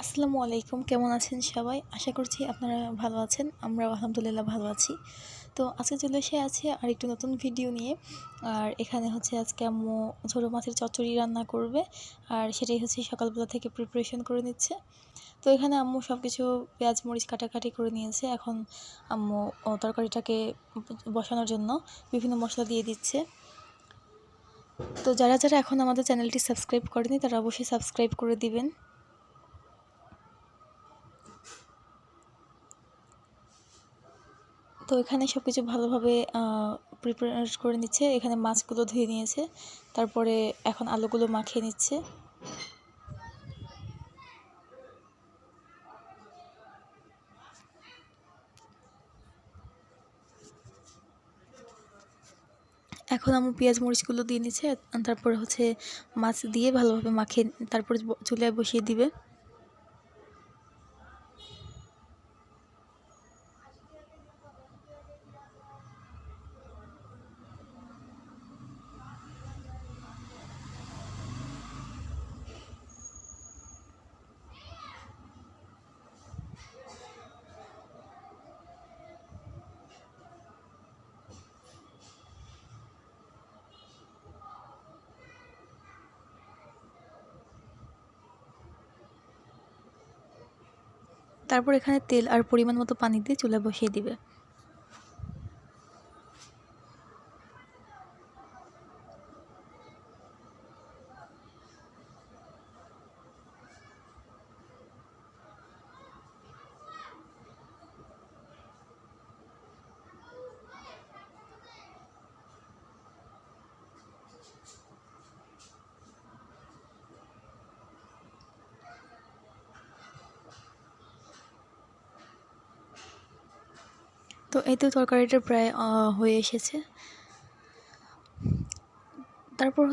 আসসালামু আলাইকুম, কেমন আছেন সবাই? আশা করছি আপনারা ভালো আছেন। আমরাও আলহামদুলিল্লাহ ভালো আছি। তো আজকে চলে আছি আরেকটু নতুন ভিডিও নিয়ে। আর এখানে আজকে আম্মু ঝোড়ো মাছের চচ্চড়ি রান্না করবে। আর সেটাই সকালবেলা থেকে প্রিপারেশন করে নিচ্ছে। তো এখানে আম্মু সব কিছু পেঁয়াজ মরিচ কাটাকাটি করে নিয়েছে। এখন আম্মু তরকারিটাকে বসানোর জন্য বিভিন্ন মশলা দিয়ে দিচ্ছে। তো যারা এখন আমাদের চ্যানেলটি সাবস্ক্রাইব করেনি তারা অবশ্যই সাবস্ক্রাইব করে দিবেন। তো এখানে সব কিছু ভালোভাবে প্রিপারেট করে নিচ্ছে। এখানে মাছগুলো ধুয়ে নিয়েছে, তারপরে এখন আলুগুলো মাখিয়ে নিচ্ছে। এখন আম্মু পেঁয়াজ মরিচগুলো দিয়ে নিচ্ছে, তারপরে মাছ দিয়ে ভালোভাবে মাখিয়ে তারপরে চুলায় বসিয়ে দিবে। তারপর এখানে তেল আর পরিমাণ মতো পানি দিয়ে চুলায় বসিয়ে দিবে। তো এই তো তরকারিটা প্রায় হয়ে এসেছে। তারপর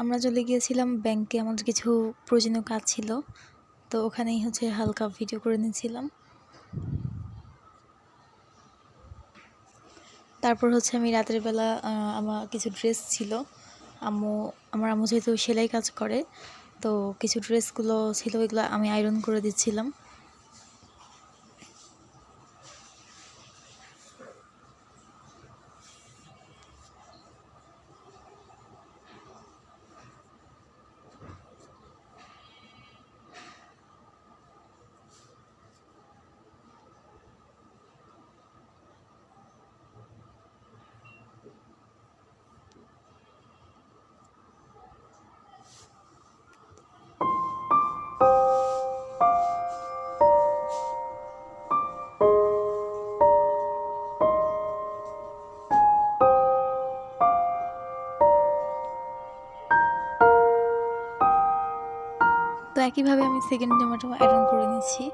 আমরা চলে গিয়েছিলাম ব্যাংকে, আমাদের কিছু প্রয়োজনীয় কাজ ছিল। তো ওখানেই হালকা ভিডিও করে নিয়েছিলাম। তারপর আমি রাতের বেলা আমার কিছু ড্রেস ছিল, আমার আম্মু যেহেতু সেলাই কাজ করে, তো কিছু ড্রেসগুলো ছিল, এগুলো আমি আয়রন করে দিচ্ছিলাম। তো একইভাবে আমি সেকেন্ড জামাটাও আয়রন করে নিচ্ছি।